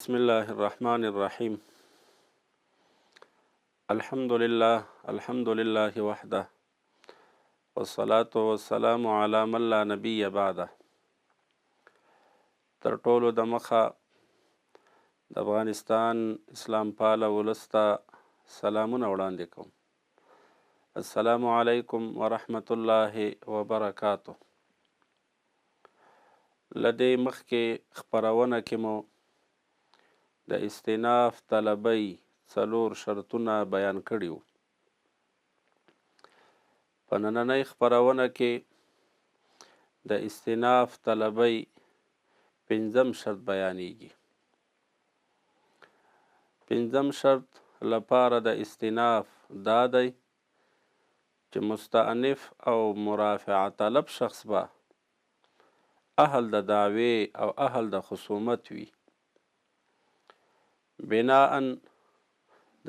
بسم الله الرحمن الرحيم. الحمد لله وحده والصلاة والسلام على من لا نبي بعده. تر ټولو د مخه د افغانستان اسلام پاله ولس ته سلامونه وړاندې کوم. السلام علیکم ورحمة الله وبرکاته. له دې مخکې خپرونه کې مو د استئناف طلبۍ 4 شرطونه بیان کړي وو. په نننۍ خپرونه کې د استئناف طلبۍ 5م شرط بیانیږي. 5م شرط لپاره د استئناف دا دی چې مستأنف او مرافعه طلب شخص به اهل د دعوی او اهل د خصومت وي. بناء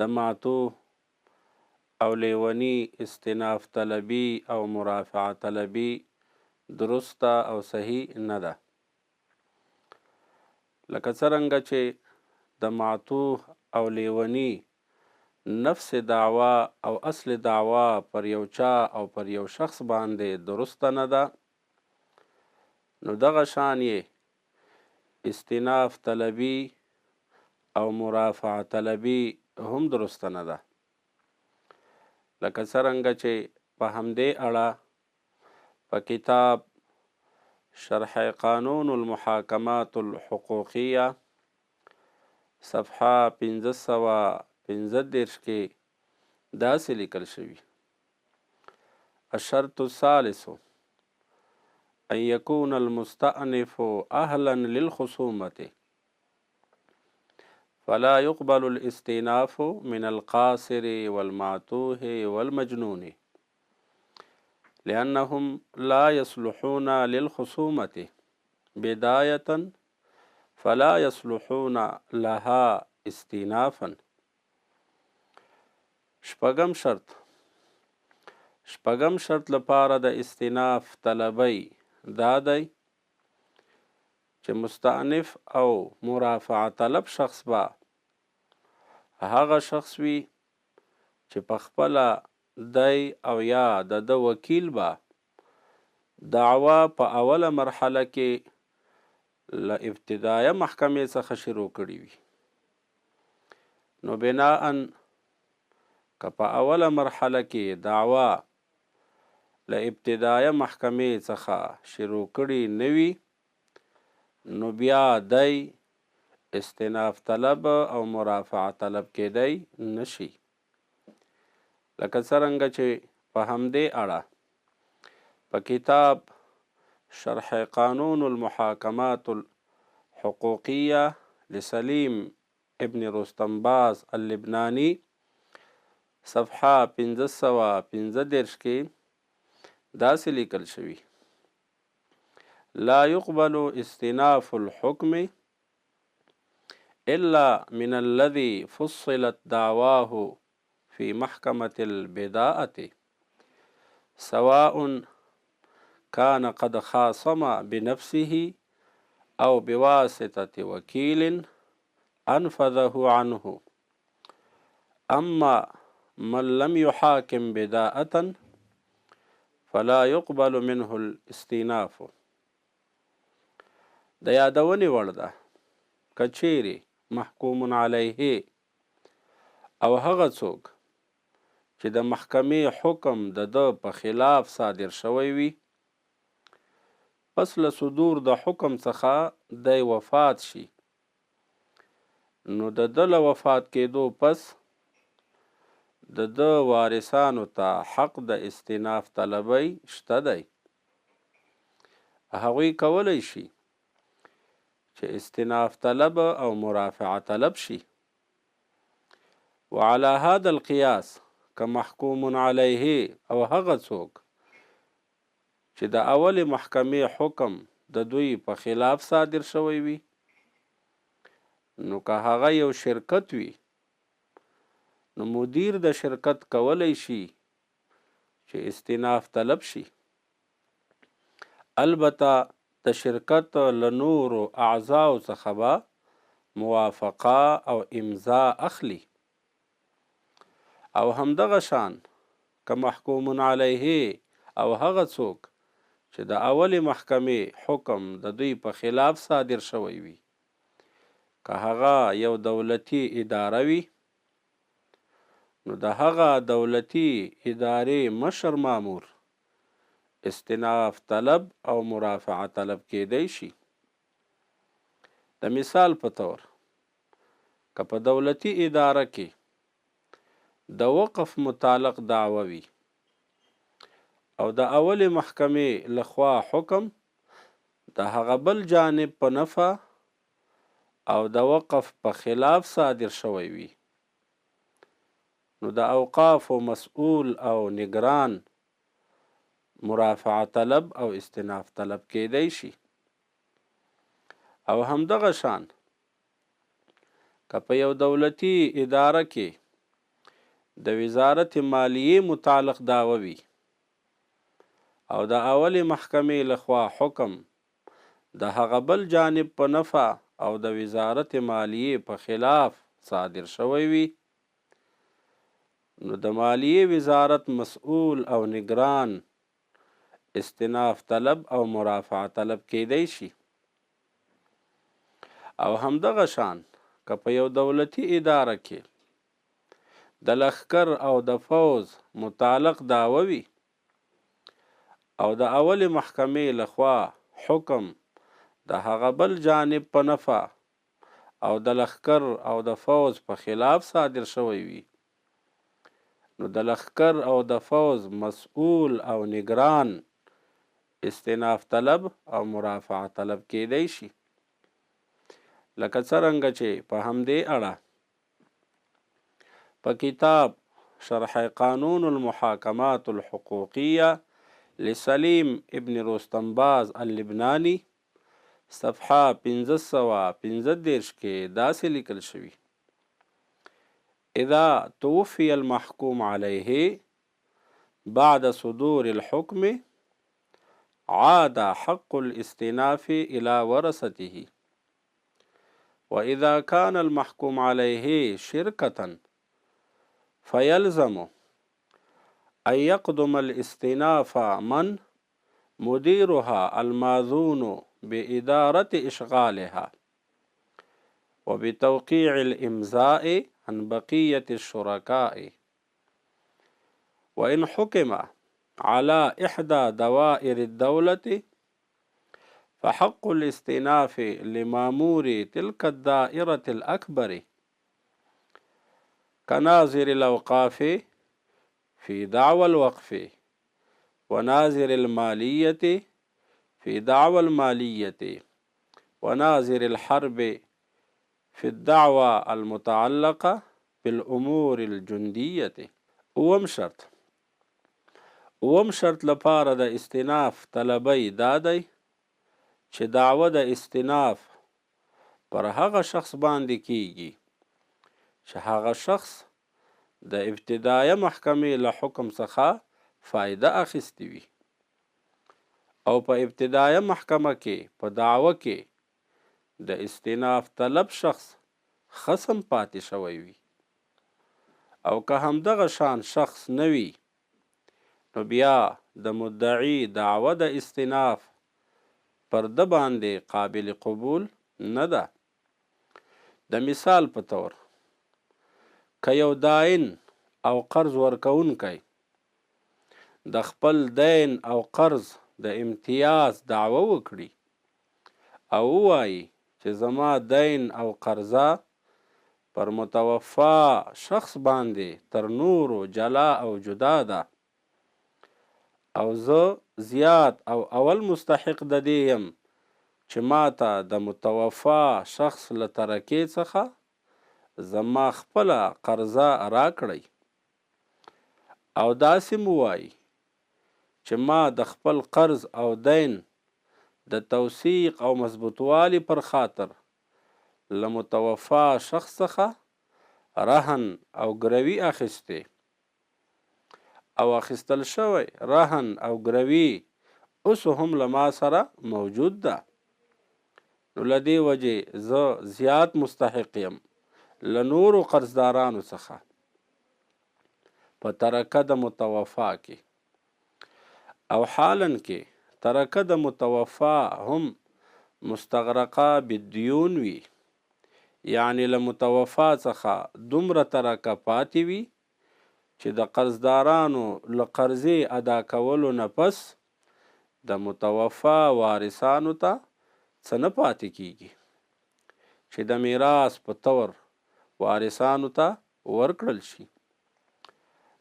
د معطوف او لیونی استئناف طلبی او مرافعه طلبی درسته او صحیح نه ده. لکه څرنګه چې د معطوف او لیونی نفس دعوا او اصل دعوا پر یو چا او پر یو شخص باندې درسته نه ده، نو دغه شان یې استئناف طلبی او مرافعه طلبی هم درسته نه ده. لکه څرنګه چې په همدې اړه په کتاب شرح قانون المحاکمات الحقوقیه صفحه 535 کې داسې لیکل شوي: الشرط الثالث ان يكون المستأنف اهلا للخصومة فلا يقبل الاستئناف من القاصر والمعتوه والمجنون لأنهم لا يصلحون للخصومة بداية فلا يصلحون لها استئنافا. شپږم شرط لپاره د استئناف طلبۍ دا دی چې مستأنف او مرافعه طلب شخص به هغه شخص وي چې په خپله دی او یا د وکیل به دعوا په اوله مرحله کې له ابتدایه محکمې څخه شروع کړي وي. نو بناء که په اوله مرحله کې دعوا له ابتدایه محکمې څخه شروع کړي نه وي، نو بیا دی استئناف طلب او مرافعه طلب کېدی نشي. لکه څرنګه چې په همدې اړه په کتاب شرح قانون المحاکمات الحقوقیه لسلیم ابن رستم باز اللبنانی صفحه 535 کې داسې لیکل شوي: لا يقبل استئناف الحكم إلا من الذي فصلت دعواه في محكمة البداءة سواء كان قد خاصم بنفسه أو بواسطة وكيل أنفذه عنه. أما من لم يحاكم بداءة فلا يقبل منه الاستئناف. د یادونې وړ ده که چیرې محکوم علیه او هغه څوک چې د محکمې حکم د ده په خلاف صادر شوی وي، پس له صدور د حکم څخه دی وفات شي، نو د ده له وفات کېدو پس د ده وارثانو ته حق د استئناف طلبۍ شته دی. هغوی کولی شي چې استئناف طلب او مرافعه طلب شي. وعلى هذا القياس که محکوم علیه او هغه څوک چې د اولې محکمې حکم د دوی په خلاف صادر شوی وي، نو که هغه یو شرکت وي، نو مدیر د شرکت کولی شي چې استئناف طلب شي. البته د شرکت له نورو اعضاو څخه به موافقه او امضا اخلي. او همدغه شان که محکوم علیه او هغه څوک چې د اولې محکمې حکم د دوی په خلاف صادر شوی وي، که هغه یو دولتي اداره وي، نو د هغه دولتي ادارې مشر مامور استناف طلب او مرافعه طلب کیدی شي. د مثال په طور که په دولتي اداره کې د وقف متعلق دعوه وي او د اولې محکمې لخوا حکم د هغه بل جانب په نفع او د وقف په خلاف صادر شوی وي، نو د اوقافو مسئول او نگران مرافعه طلب او استناف طلب کیدی شي. او همدغه شان که په یو دولتي اداره کې د وزارت مالیې متعلق دعوه وي او د اولې محکمې لخوا حکم د هغه بل جانب په نفع او د وزارت مالیې په خلاف صادر شوی وي، نو د مالیې وزارت مسئول او نگران استناف طلب او مرافعه طلب کیدی شي. او همدغه شان که په یو دولتي اداره کې د لښکر او د فوز متعلق دعوه وي او د اولې محکمې لخوا حکم د هغه بل جانب په نفع او د لښکر او د فوز په خلاف صادر شوی وي، نو د لښکر او د فوز مسئول او نگران استناف طلب او مرافعه طلب کیدی شي. لکه څرنګه چې په همدې اړه په کتاب شرح قانون المحاکمات الحقوقیه لسلیم ابن رستمباز اللبنانی صفحه 1515 کې داسې لیکل شوي: اذا توفي المحكوم عليه بعد صدور الحكم عاد حق الاستئناف إلى ورثته، وإذا كان المحكوم عليه شركة فيلزم أن يقدم الاستئناف من مديرها الماذون بإدارة إشغالها وبتوقيع الإمضاء عن بقية الشركاء. وإن حكم على إحدى دوائر الدولة فحق الاستئناف لمامور تلك الدائرة الأكبر كناظر الأوقاف في دعوى الوقف وناظر المالية في دعوى المالية وناظر الحرب في الدعوى المتعلقة بالأمور الجندية. اوم شرط لپاره د استئناف طلبی دا دی چې دعوه د استئناف پر هغه شخص باندې کیږي چې هغه شخص د ابتدایه محکمې له حکم څخه فایده اخیستی وي او په ابتدایه محکمه کې په دعوه کې د استئناف طلب شخص خصم پاتې شوی وي، او که همدغه شان شخص نه وي، نو بیا د مدعی دعوه د استئناف پر ده باندې قابل قبول نه ده. د مثال په طور که یو داین او قرض ورکوونکی د خپل دین او قرض د امتیاز دعوه وکړي او ووایي چې زما دین او قرضه پر متوفا شخص باندې تر نورو جلا او جدا ده او زه زیات او اول مستحق د دې یم چې ماته د متوفا شخص له ترکې څخه زما خپله قرضه راکړئ، او داسې مو وایي چې ما د خپل قرض او دین د توثیق او مضبوطوالي پر خاطر له متوفا شخص څخه رهن او ګروي اخیستې او اخیستل شوی رهن او ګروي اوس هم له ما سره موجود ده، نو له دې وجې زه زیات مستحق یم له نورو قرضدارانو څخه په ترکه د متوفا کې او حالا کې ترکه د متوفا هم مستغرقه بالدیون وي، یعنی له متوفا څخه دومره ترکه پاتې وي چې د قرضدارانو له قرضې ادا کولو نه پس د متوفا وارثانو ته څه نه پاتې کیږي چې د میراث په طور وارثانو ته ورکړل شي.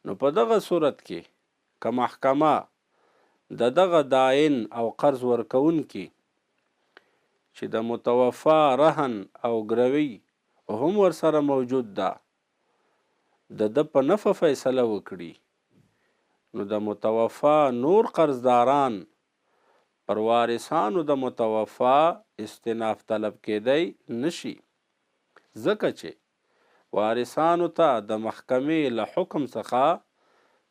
نو په دغه صورت کې که محکمه د دغه داین او قرض ورکوونکي چې د متوفا رهن او ګروي هم ورسره موجود ده د په نفع فیصله وکړي نو د متوفا نور قرضداران پر وارثانو د متوفا استناف طلب کېدی نشي، ځکه چې وارثانو ته د محکمې له حکم څخه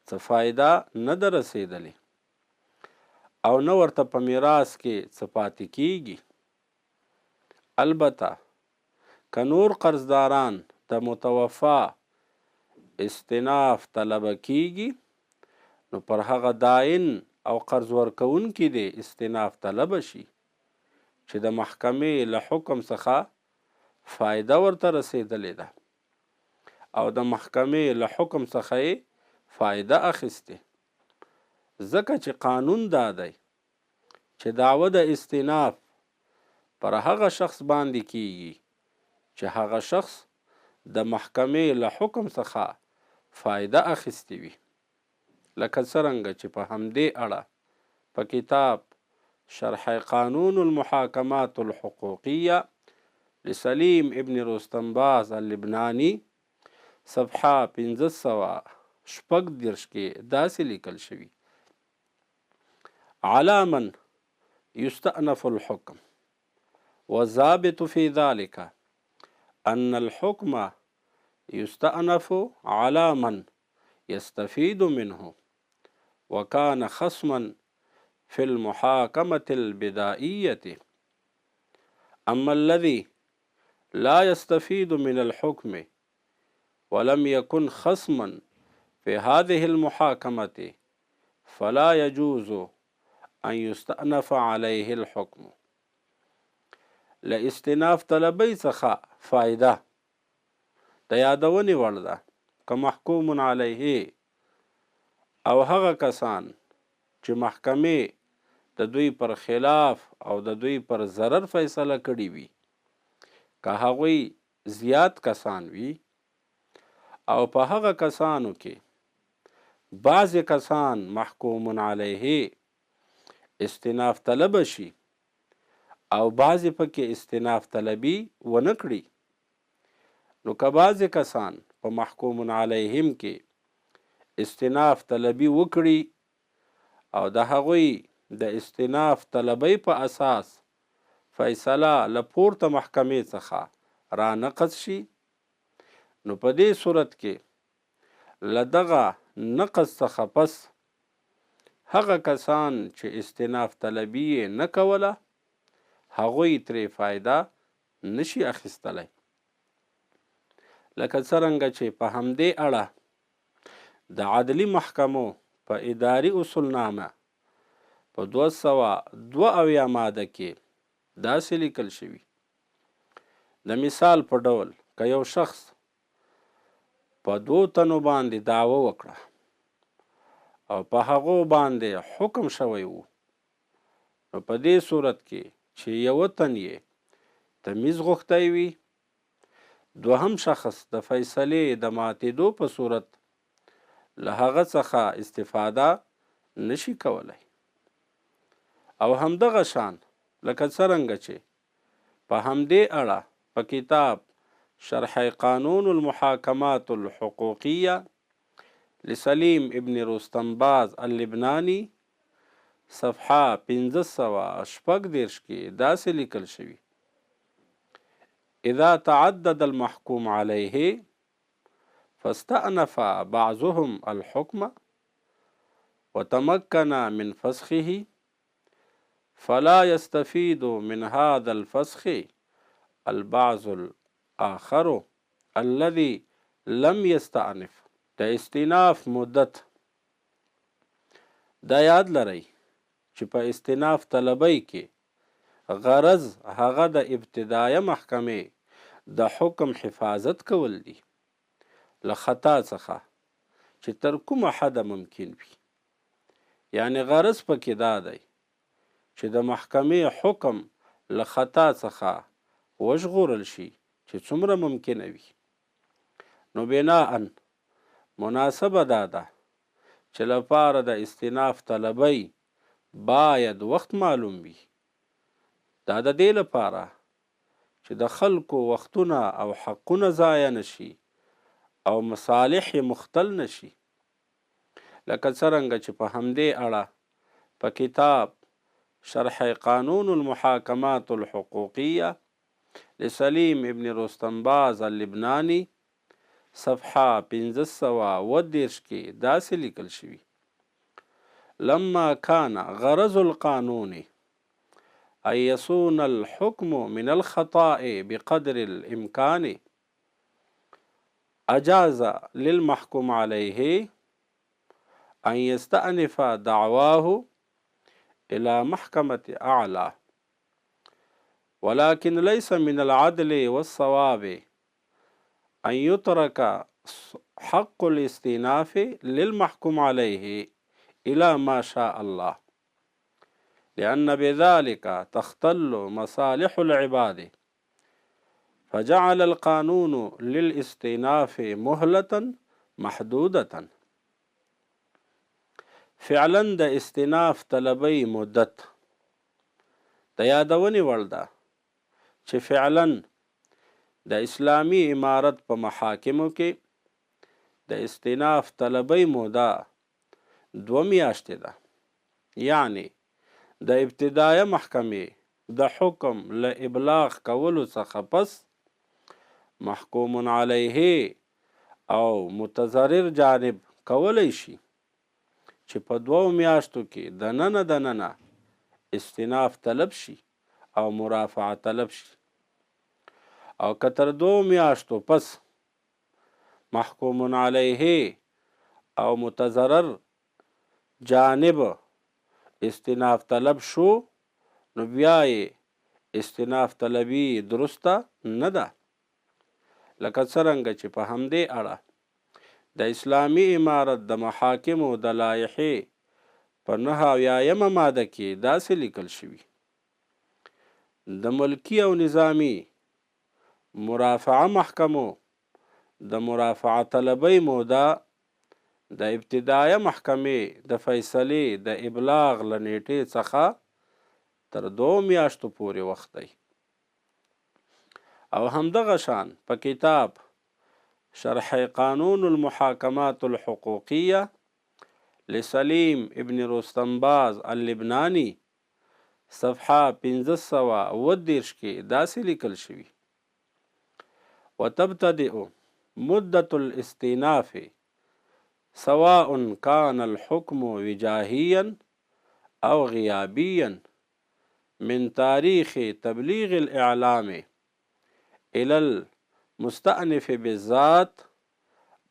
څه فایده نه ده رسېدلې او نه ورته په میراث کې څه پاتې کیږي. البته که نور قرضداران د متوفا استناف طلبه کیږي نو پر هغه داین او قرض ورکوونکي دې استناف طلبه شي چې د محکمې له حکم څخه فایده ورته رسېدلې ده او د محکمې له حکم څخه یې فایده اخیستې، ځکه چې قانون دا دی چې دعوه د استناف پر هغه شخص باندې کیږي چې هغه شخص د محکمې له حکم څخه فایده اخیستې وي، لکه څرنګه چې په همدې اړه په کتاب شرح قانون المحاکمات الحقوقیه لسلیم ابن رستنباز اللبنانی صفحه 1536 کې داسې لیکل شوي: على من يستأنف الحكم والضابط في ذلك أن الحكم يستأنف على من يستفيد منه وكان خصما في المحاكمة البدائية، أما الذي لا يستفيد من الحكم ولم يكن خصما في هذه المحاكمة فلا يجوز أن يستأنف عليه الحكم. لاستناف طلبی څخه فایده د یادونې وړ ده که محکوم علیه او هغه کسان چې محکمې د دوی پر خلاف او د دوی پر ضرر فیصله کړې وي، که هغوی زیات کسان وي او په هغه کسانو کې بعضې کسان محکوم علیه استناف طلب شي او بعضې پکې استناف طلبي ونه کړي، نو که بعضې کسان په محکوم علیهم کې استناف طلبي وکړي او د هغوی د استناف طلبۍ په اساس فیصله له پورته محکمې څخه را نقض شي، نو په دې صورت کې له دغه نقض څخه پس هغه کسان چې استناف طلبي یې نه کوله هغوی ترې فایده نشي اخیستلی، لکه څرنګه چې په همدې اړه د عدلي محکمو په اداري اصولنامه په 272 ماده کې داسې لیکل شوي: د مثال په ډول که یو شخص په 2 تنو باندې دعوه وکړه او په هغو باندې حکم شوی وو، نو په دې صورت کې چې یو تن یې تمیز غوښتی وي، دوهم شخص د فیصلې د ماتېدو په صورت له هغه څخه استفاده نشي کولی، او همدغه شان لکه څرنګه چې په همدې اړه په کتاب شرح قانون المحاکمات الحقوقیه لسلیم ابن رستنباز اللبنانی صفحه 1536 کې داسې لیکل شوي: اذا تعدد المحكوم عليه فاستأنف بعضهم الحكم وتمكن من فسخه فلا يستفيد من هذا الفسخ البعض الآخر الذي لم يستأنف. د استئناف مدت دا یاد لرئ چې په استئناف طلبۍ کې غرض هغه د ابتدایه محکمې د حکم حفاظت کول دي له خطا څخه چې تر کومه حده ممکن وي. یعنی غرض پکې دا دی چې د محکمې حکم له خطا څخه وژغورل شي چې څومره ممکنه وي. نو بناءً مناسبه دا ده چې لپاره د استئناف طلبۍ باید وخت معلوم وي. دا د دې لپاره چې د خلکو وختونه او حقونه ضایع نشي او مصالح یې مختل نشي. لکه څرنګه چې په همدې اړه په کتاب شرح قانون المحاکمات الحقوقیه لسلیم ابن رستنباز اللبناني صفحه 1530 کې داسې لیکل شوي: لما كان غرض القانون أن يصون الحكم من الخطأ بقدر الإمكان أجاز للمحكوم عليه أن يستأنف دعواه إلى محكمة أعلى، ولكن ليس من العدل والصواب أن يترك حق الاستئناف للمحكوم عليه إلى ما شاء الله، لأن بذلك تختل مصالح العباد، فجعل القانون للاستئناف مهلة محدودة. فعلا د استئناف طلبۍ مدت د یادونې وړ ده چې فعلا د اسلامي امارت په محاکمو کې د استئناف طلبۍ موده 2 میاشتې ده. یعنی د ابتدایه محکمې د حکم له ابلاغ کولو څخه پس محکوم علیه او متضرر جانب کولی شي چې په 2 میاشتو کې دننه استئناف طلب شي او مرافعه طلب شي، او که تر 2 میاشتو پس محکوم علیه او متضرر جانب استئناف طلب شو نو بیا یې استئناف طلبي درسته نه ده. لکه څرنګه چې په همدې اړه د اسلامي امارت د محاکمو د لایحې په 79 ماده کې داسې لیکل شوي: د ملکي او نظامي مرافعه محکمو د مرافعه طلبۍ موده د ابتدایه محکمې د فیصلې د ابلاغ له نیټې څخه تر 2 میاشتو پورې وخت دی. او همدغه شان په کتاب شرح قانون المحاکمات الحقوقیه لسلیم ابن رستنباز اللبناني صفحه 1530 کې داسې لیکل شوي: وتبتدئ مدة الاستئناف سواء كان الحكم وجاهيا أو غيابيا من تاريخ تبليغ الإعلام إلى المستأنف بالذات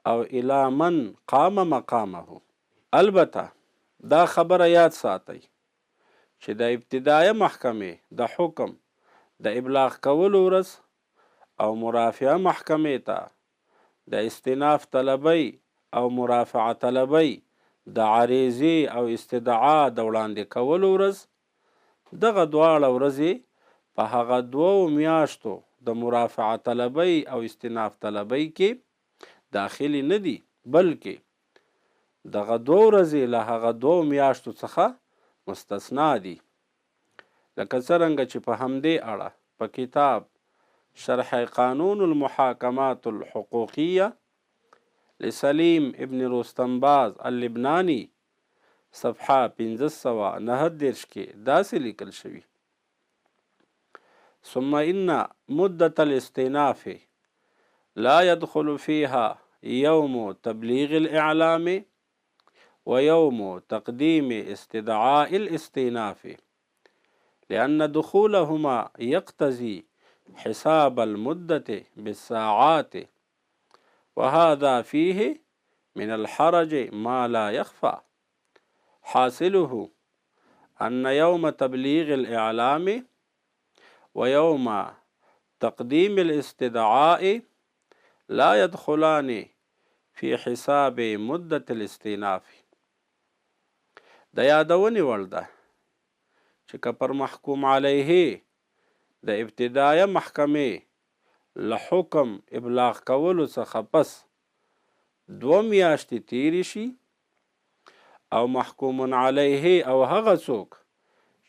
أو إلى من قام مقامه. البته دا خبره یاد ساتئ چې د ابتدایه محکمې د حکم د ابلاغ کولو ورځ او مرافعه محکمې ته د استئناف طلبۍ او مرافعه طلبۍ د عریضې او استدعا د وړاندې کولو ورځ دغه دواړه ورځې په هغه 2 میاشتو د مرافعه طلبۍ او استئناف طلبۍ کې داخلي نه دي، بلکې دغه 2 ورځې له هغه 2 میاشتو څخه مستثنا دي. لکه څرنګه چې په همدې اړه په کتاب شرح قانون المحاکمات الحقوقیه لسلیم ابن رستنباز اللبناني صفحه 1539 کې داسې لیکل شوي: ثم إن مدة الاستئناف لا يدخل فيها يوم تبليغ الإعلام ويوم تقديم استدعاء الاستئناف لأن دخولهما يقتضي حساب المدة بالساعات، وهذا فيه من الحرج ما لا يخفى. حاصله أن يوم تبليغ الإعلام ويوم تقديم الاستدعاء لا يدخلان في حساب مدة الاستئناف. د یادونې وړ ده چې که پر محکوم علیه د ابتدایه محکمې له حکم ابلاغ کولو څخه پس 2 میاشتې تیرې شي او محکوم علیه او هغه څوک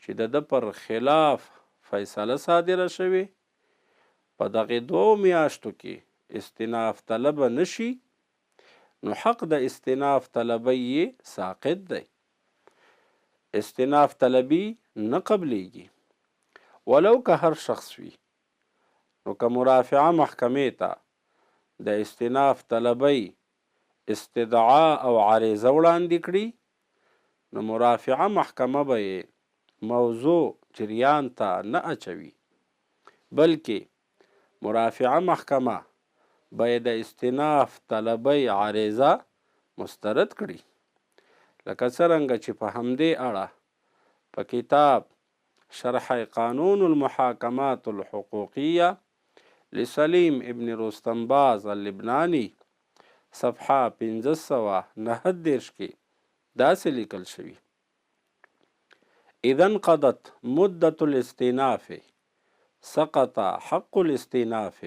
چې د ده پر خلاف فیصله صادره شوې په دغې 2 میاشتو کې استئناف طلبه نشي، نو حق د استئناف طلبی یې ساقط دی. استئناف طلبی نه قبلیږي ولو که هر شخص وي. نو که مرافعه محکمې ته د استئناف طلبی استدعا او عریضه وړاندې کړي، نو مرافعه محکمه به یې موضوع جریان ته نه اچوي، بلکې مرافعه محکمه به یې د استئناف طلبی عریضه مسترد کړي. لکه څرنګه چې په همدې اړه په کتاب شرح قانون المحاکمات الحقوقیه لسلیم ابن رستم باز اللبنانی صفحه 1539 کې داسې لیکل شوي: اذا انقضت مدة الاستئناف سقط حق الاستئناف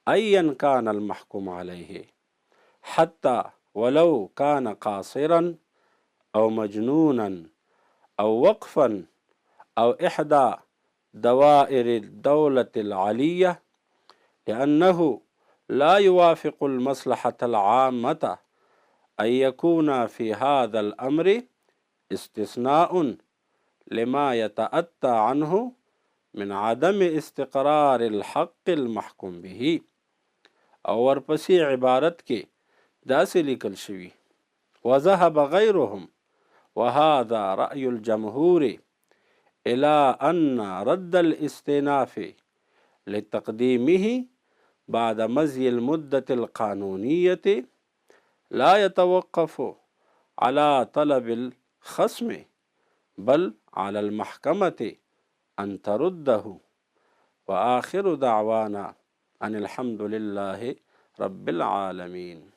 ايا كان المحكوم عليه حتى ولو كان قاصرا او مجنونا او وقفا او احدى دوائر الدولة العلية، لأنه لا يوافق المصلحة العامة أن يكون في هذا الأمر استثناء لما يتأتى عنه من عدم استقرار الحق المحكوم به. او ورپسې عبارت کې داسې لیکل شوي: وذهب غيرهم وهذا رأي الجمهور إلى أن رد الاستئناف لتقديمه بعد مضي المدة القانونية لا يتوقف على طلب الخصم بل على المحكمة أن ترده. وآخر دعوانا أن الحمد لله رب العالمين.